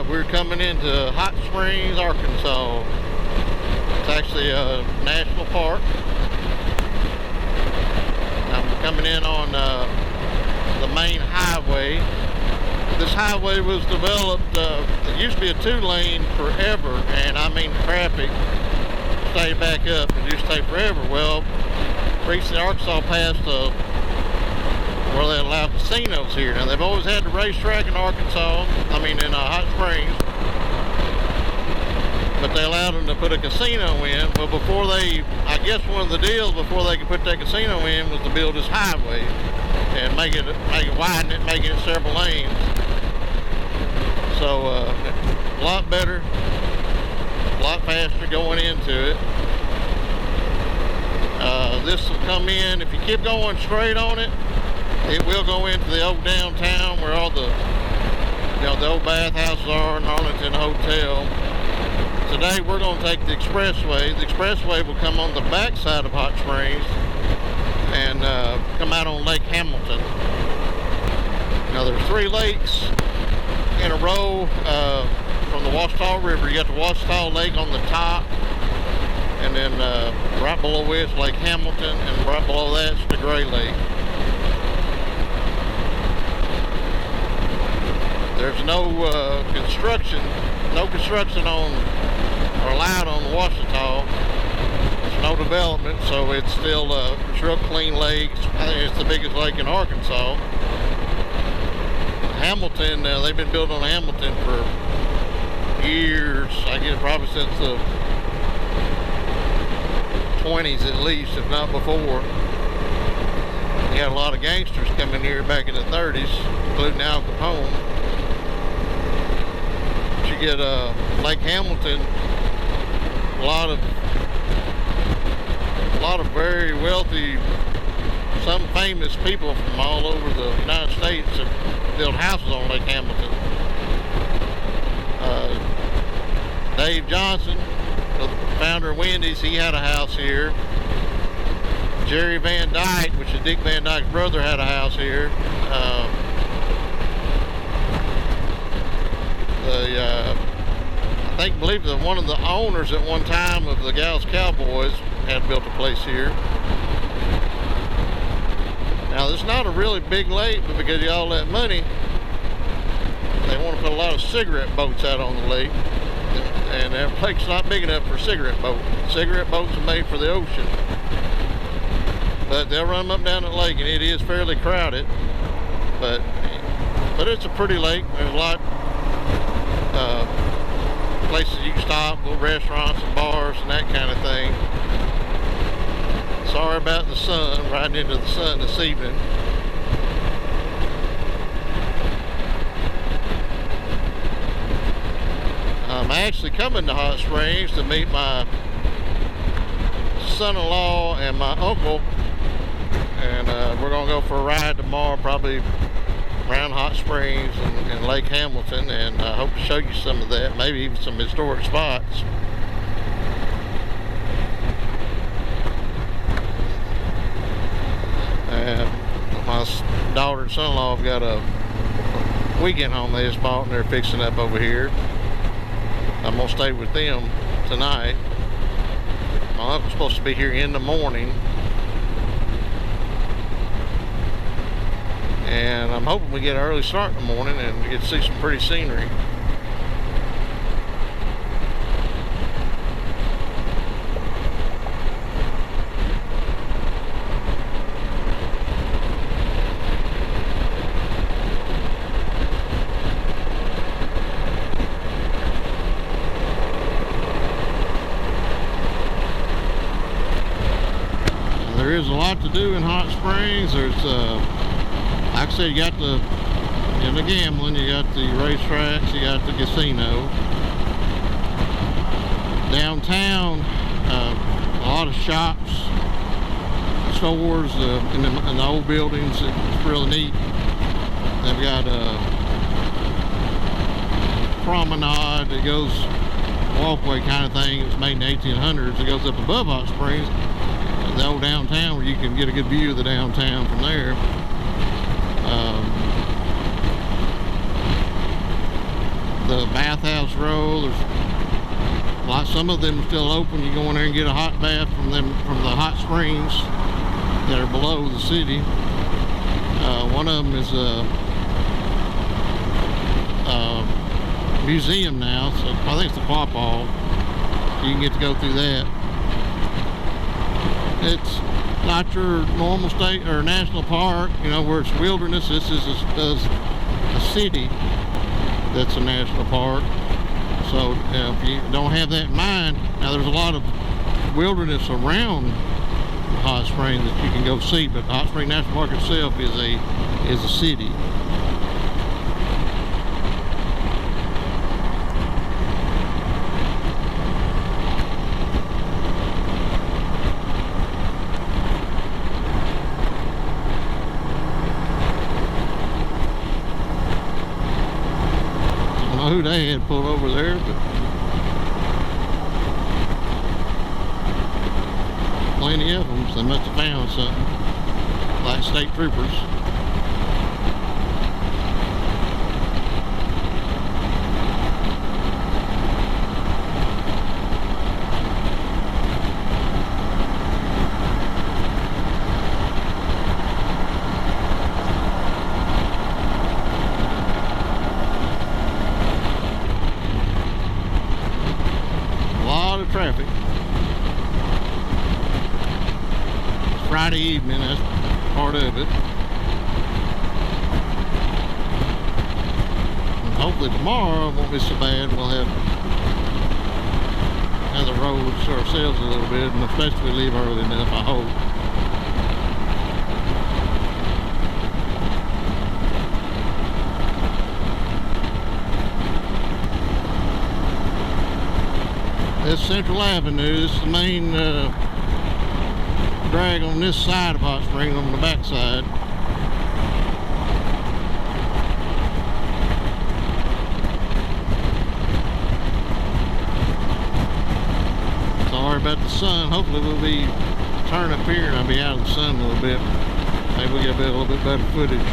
we're coming into Hot Springs, Arkansas. It's actually a national park. I'm coming in on the main highway. This highway was developed, it used to be a 2-lane forever, and I mean traffic stayed back up and just stayed forever. Well, recently Arkansas passed where they allow casinos here. Now they've always had the racetrack in Arkansas, in Hot Springs, but they allowed them to put a casino in. Well, before I guess one of the deals before they could put that casino in was to build this highway and make it widen it, making it several lanes. So a lot better, a lot faster going into it. This will come in, if you keep going straight on it, it will go into the old downtown where all the old bathhouses are and Arlington Hotel. Today we're going to take the expressway. The expressway will come on the back side of Hot Springs and come out on Lake Hamilton. Now there's 3 lakes in a row from the Washita River. You got the Washita Lake on the top, and then right below it is Lake Hamilton, and right below that is the Gray Lake. There's no construction on or allowed on the Washita. There's no development, so it's still a real clean lake. I think it's the biggest lake in Arkansas. Hamilton, they've been building on Hamilton for years. I guess probably since the 20s at least, if not before. You had a lot of gangsters coming here back in the 30s, including Al Capone. You get Lake Hamilton, a lot of very wealthy, some famous people from all over the United States have built houses on Lake Hamilton. Dave Johnson, the founder of Wendy's, he had a house here. Jerry Van Dyke, which is Dick Van Dyke's brother, had a house here. I believe that one of the owners at one time of the Dallas Cowboys had built a place here. Now this is not a really big lake, but because of all that money, they want to put a lot of cigarette boats out on the lake, and that lake's not big enough for a cigarette boat. Cigarette boats are made for the ocean, but they'll run them up down the lake, and it is fairly crowded, but it's a pretty lake. There's a lot places you can stop, little restaurants and bars and that kind of thing. Sorry about the sun, riding into the sun this evening. I'm actually coming to Hot Springs to meet my son-in-law and my uncle, and we're going to go for a ride tomorrow, probably around Hot Springs and Lake Hamilton, and I hope to show you some of that, maybe even some historic spots. My daughter and son-in-law have got a weekend home they just bought, and they're fixing up over here. I'm going to stay with them tonight. My uncle's supposed to be here in the morning, and I'm hoping we get an early start in the morning and get to see some pretty scenery. There is a lot to do in Hot Springs. There's like I said, you got the gambling, you got the racetracks, you got the casino. Downtown, a lot of shops, stores in the old buildings. It's really neat. They've got a promenade that goes, walkway kind of thing. It was made in the 1800s. It goes up above Hot Springs, the old downtown, where you can get a good view of the downtown from there. The bath Bathhouse Row. There's some of them are still open. You go in there and get a hot bath from the hot springs that are below the city. One of them is a museum now, so I think it's the Quapaw. You can get to go through that. It's not your normal state or national park, you know, where it's wilderness. This is a city that's a national park. So if you don't have that in mind, now there's a lot of wilderness around Hot Spring that you can go see, but Hot Spring National Park itself is a city. Who they had pulled over there, but plenty of them, so they must have found something, like state troopers. Traffic. It's Friday evening, that's part of it. And hopefully tomorrow it won't be so bad. We'll have the roads to ourselves a little bit, and especially we leave early enough, I hope. This Central Avenue, this is the main drag on this side of Hot Springs, on the back side. Sorry about the sun. Hopefully we'll be turning up here and I'll be out of the sun a little bit. Maybe we'll get a little bit better footage.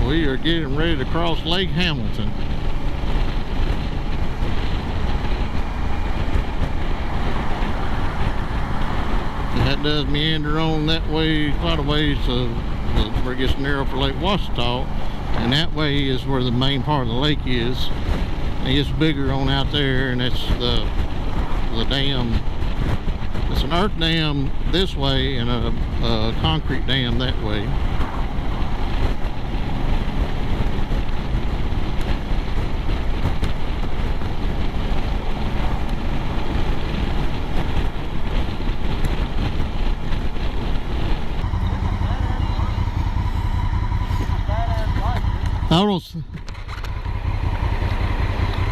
We are getting ready to cross Lake Hamilton. That does meander on that way quite a ways where it gets narrow for Lake Washita, and that way is where the main part of the lake is. It gets bigger on out there, and that's the dam. It's an earth dam this way and a concrete dam that way.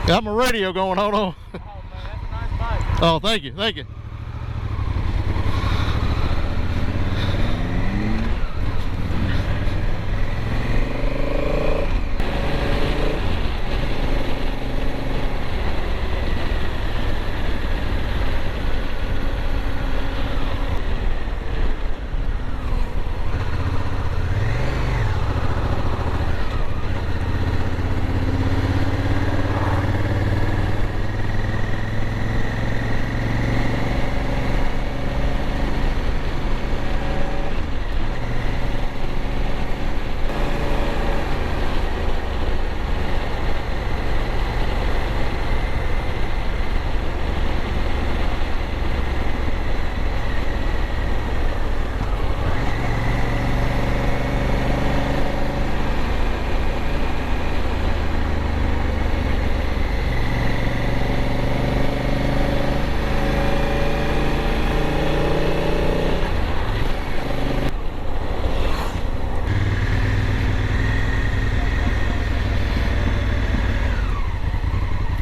Got my radio going, hold on. Oh man, that's a nice bike. Oh, thank you, thank you.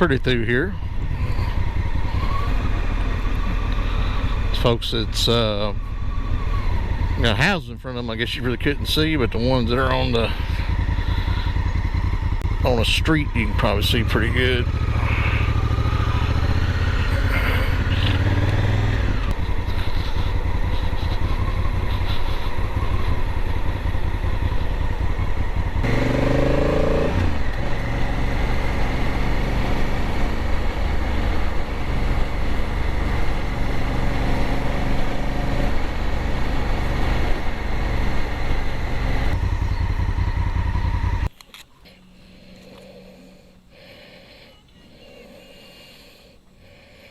pretty through here. Folks, it's got houses in front of them. I guess you really couldn't see, but the ones that are on a street you can probably see pretty good.